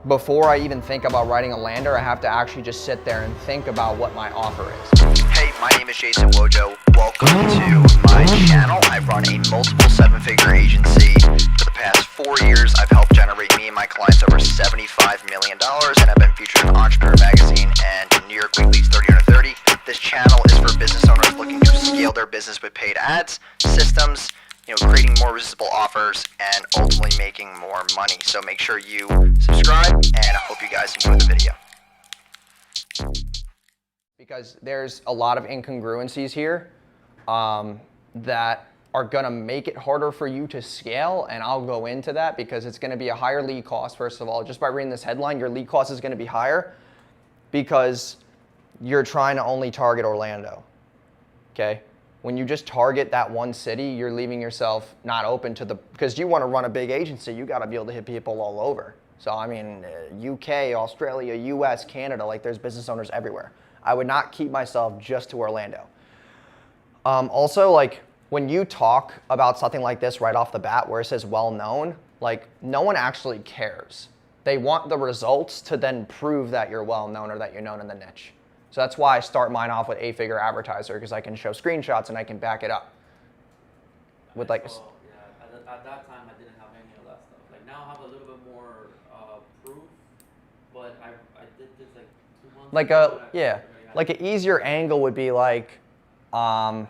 Before I even think about writing a lander, I have to actually just sit there and think about what my offer is. Hey, my name is Jason Wojo. Welcome to my channel. I run a multiple seven-figure agency. For the past 4 years, I've helped generate me and my clients over $75 million, and I've been featured in Entrepreneur Magazine and New York Weekly's 30 Under 30. This channel is for business owners looking to scale their business with paid ads, systems, creating more resistible offers, and ultimately making more money. So make sure you subscribe, and I hope you guys enjoy the video. Because there's a lot of incongruencies here that are gonna make it harder for you to scale, and I'll go into that because it's gonna be a higher lead cost. First of all, just by reading this headline, your lead cost is gonna be higher because you're trying to only target Orlando, okay? When you just target that one city, you're leaving yourself not open to because you want to run a big agency, you got to be able to hit people all over. So I mean, UK, Australia, US, Canada, like there's business owners everywhere. I would not keep myself just to Orlando. Also, like when you talk about something like this right off the bat where it says well-known, like no one actually cares. They want the results to then prove that you're well-known or that you're known in the niche. So that's why I start mine off with 8-figure advertiser, because I can show screenshots and I can back it up. With like, yeah, at that time I didn't have any of that stuff. Like now I have a little bit more proof, but I did this like 2 months like ago. Like an easier angle would be like, and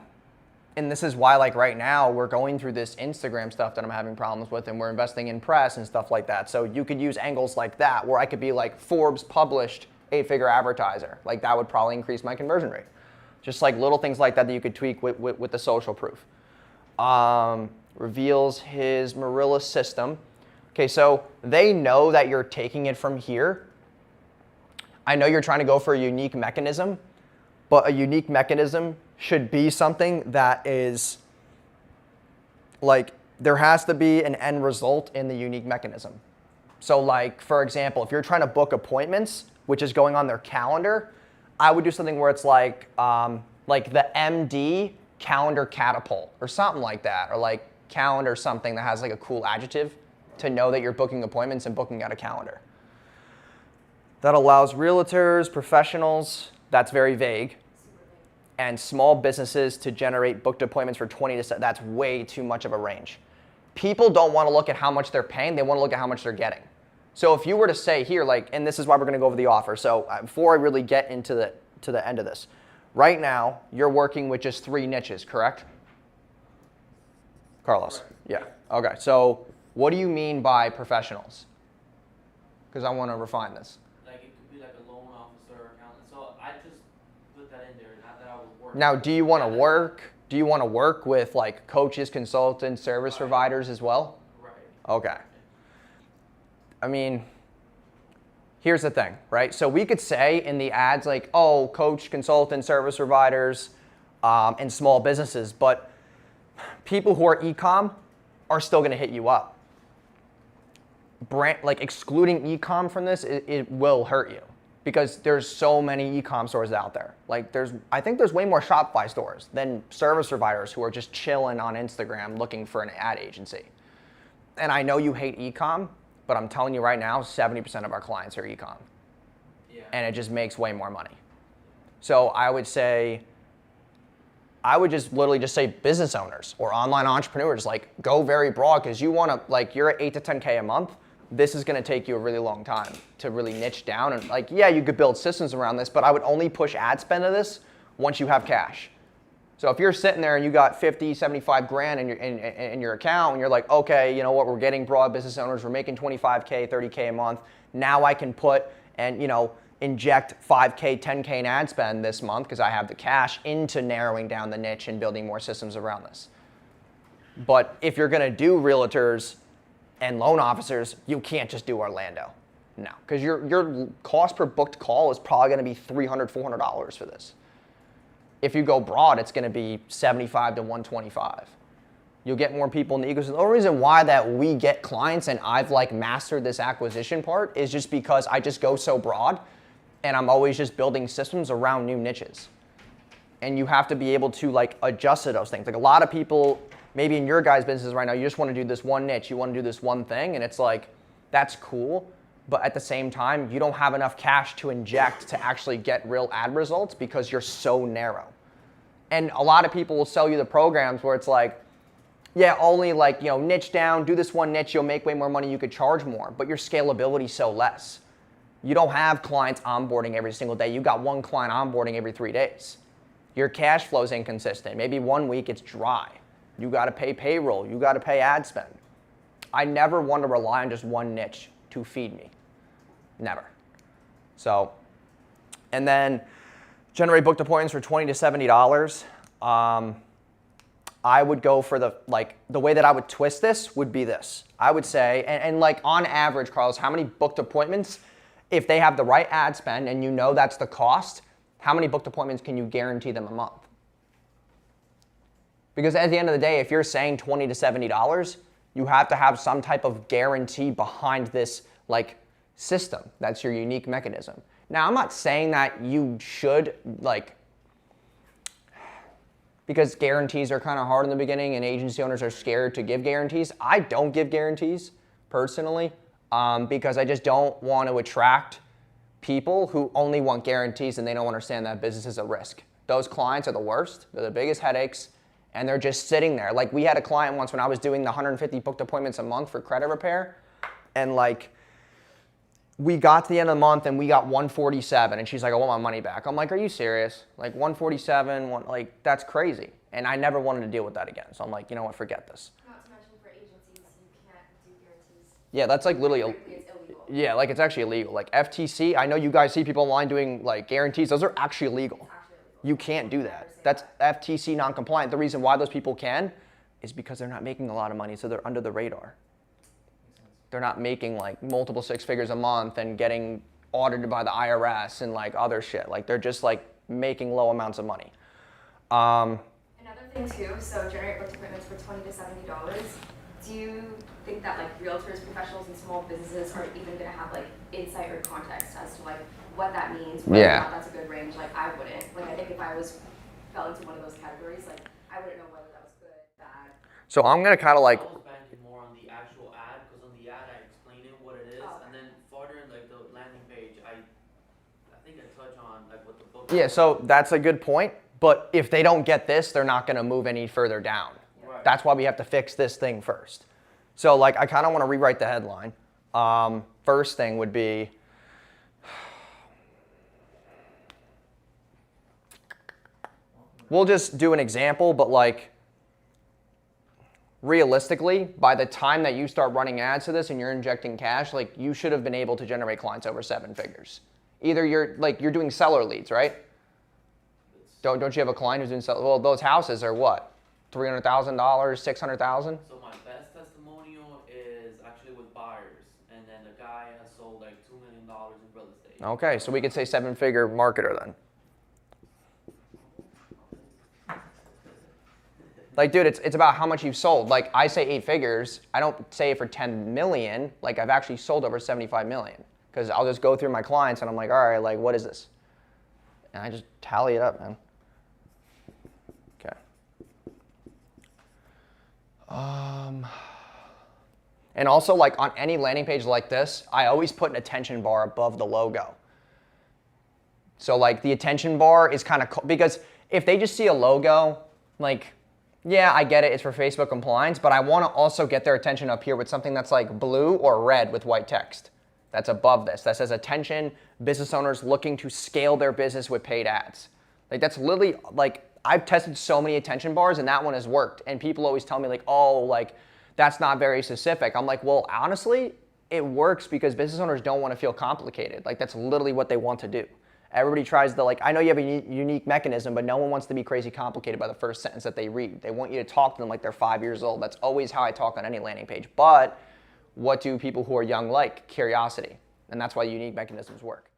this is why like right now we're going through this Instagram stuff that I'm having problems with, and we're investing in press and stuff like that. So you could use angles like that where I could be like Forbes published 8-figure advertiser. Like that would probably increase my conversion rate. Just like little things like that that you could tweak with the social proof. Reveals his Marilla system. Okay, so they know that you're taking it from here. I know you're trying to go for a unique mechanism, but a unique mechanism should be something that is like, there has to be an end result in the unique mechanism. So like, for example, if you're trying to book appointments, which is going on their calendar, I would do something where it's like the MD calendar catapult or something like that, or like calendar something that has like a cool adjective to know that you're booking appointments and booking out a calendar. That allows realtors, professionals, that's very vague, and small businesses to generate booked appointments for 20 to 7. That's way too much of a range. People don't want to look at how much they're paying, they want to look at how much they're getting. So if you were to say here, like, and this is why we're going to go over the offer. So before I really get into the end of this, right now you're working with just 3 niches, correct? Carlos. Correct. Yeah. Okay. So what do you mean by professionals? Because I want to refine this. Like it could be like a loan officer, accountant. So I just put that in there, not that I would work. Now, do you want to work? Do you want to work with like coaches, consultants, service providers as well? Right. Okay. I mean, here's the thing, right? So we could say in the ads like, oh, coach, consultant, service providers, and small businesses, but people who are e-com are still going to hit you up. Like excluding e-com from this, it will hurt you because there's so many e-com stores out there. Like I think there's way more Shopify stores than service providers who are just chilling on Instagram looking for an ad agency. And I know you hate e-com, but I'm telling you right now, 70% of our clients are e-com. Yeah. And it just makes way more money. So I would just literally just say business owners or online entrepreneurs, like go very broad because you want to, like you're at 8 to 10K a month. This is going to take you a really long time to really niche down. And like, yeah, you could build systems around this, but I would only push ad spend to this once you have cash. So if you're sitting there and you got 50, 75 grand in your account and you're like, okay, you know what, we're getting broad business owners, we're making 25K, 30K a month. Now I can put and, inject 5K, 10K in ad spend this month because I have the cash into narrowing down the niche and building more systems around this. But if you're going to do realtors and loan officers, you can't just do Orlando. No, because your cost per booked call is probably going to be $300, $400 for this. If you go broad, it's going to be 75 to 125. You'll get more people in the ecosystem. The only reason why that we get clients and I've like mastered this acquisition part is just because I just go so broad and I'm always just building systems around new niches. And you have to be able to like adjust to those things. Like a lot of people, maybe in your guys' business right now, you just want to do this one niche, you want to do this one thing, and it's like, that's cool. but at the same time, you don't have enough cash to inject to actually get real ad results because you're so narrow. And a lot of people will sell you the programs where it's like, yeah, only like, niche down, do this one niche, you'll make way more money, you could charge more, but your scalability is so less. You don't have clients onboarding every single day. You got one client onboarding every 3 days. Your cash flow is inconsistent. Maybe 1 week it's dry. You got to pay payroll. You got to pay ad spend. I never want to rely on just one niche to feed me. Never. So, and then generate booked appointments for $20 to $70. I would go for the way that I would twist this would be this. I would say, and like on average, Carlos, how many booked appointments, if they have the right ad spend and you know that's the cost, how many booked appointments can you guarantee them a month? Because at the end of the day, if you're saying $20 to $70, you have to have some type of guarantee behind this like system. That's your unique mechanism. Now, I'm not saying that you should because guarantees are kind of hard in the beginning and agency owners are scared to give guarantees. I don't give guarantees personally because I just don't want to attract people who only want guarantees and they don't understand that business is a risk. Those clients are the worst. They're the biggest headaches and they're just sitting there. Like we had a client once when I was doing the 150 booked appointments a month for credit repair and like we got to the end of the month and we got 147 and she's like, I want my money back. I'm like, are you serious? Like 147, that's crazy. And I never wanted to deal with that again. So I'm like, you know what, forget this. Not to mention for agencies, you can't do guarantees. Yeah, that's like literally, It's illegal. yeah, like it's actually illegal. Like FTC, I know you guys see people online doing like guarantees. Those are actually illegal. It's actually illegal. You can't do that. That's FTC non-compliant. The reason why those people can is because they're not making a lot of money, so they're under the radar. They're not making like multiple 6 figures a month and getting audited by the IRS and like other shit. Like they're just like making low amounts of money. Another thing too, so generate booked appointments for $20 to $70. Do you think that like realtors, professionals, and small businesses are even gonna have like insight or context as to like what that means? Whether or not that's a good range. Like I wouldn't. Like I think if I fell into one of those categories, like I wouldn't know whether that was good, bad. So I'm gonna kind of like. I was banking more on the actual ad because on the ad I explain it what it is, and then further in like the landing page, I think I touch on like what the book. Yeah, so that's a good point. But if they don't get this, they're not gonna move any further down. Right. That's why we have to fix this thing first. So like I kind of want to rewrite the headline. First thing would be. We'll just do an example, but like realistically, by the time that you start running ads to this and you're injecting cash, like you should have been able to generate clients over 7 figures. Either you're doing seller leads, right? Don't you have a client who's doing seller? Well, those houses are what? $300,000, $600,000? So my best testimonial is actually with buyers, and then the guy has sold like $2 million in real estate. Okay, so we could say 7-figure marketer then. Like, dude, it's about how much you've sold. Like, I say 8 figures. I don't say it for 10 million. Like, I've actually sold over 75 million. Because I'll just go through my clients and I'm like, all right, like, what is this? And I just tally it up, man. Okay. And also, like, on any landing page like this, I always put an attention bar above the logo. So, like, the attention bar is kind of because if they just see a logo, like, yeah, I get it, it's for Facebook compliance, but I want to also get their attention up here with something that's like blue or red with white text. That's above this. That says attention, business owners looking to scale their business with paid ads. Like that's literally like, I've tested so many attention bars and that one has worked. And people always tell me like, oh, like that's not very specific. I'm like, well, honestly, it works because business owners don't want to feel complicated. Like that's literally what they want to do. Everybody tries to like, I know you have a unique mechanism, but no one wants to be crazy complicated by the first sentence that they read. They want you to talk to them like they're 5 years old. That's always how I talk on any landing page. But what do people who are young like? Curiosity. And that's why unique mechanisms work.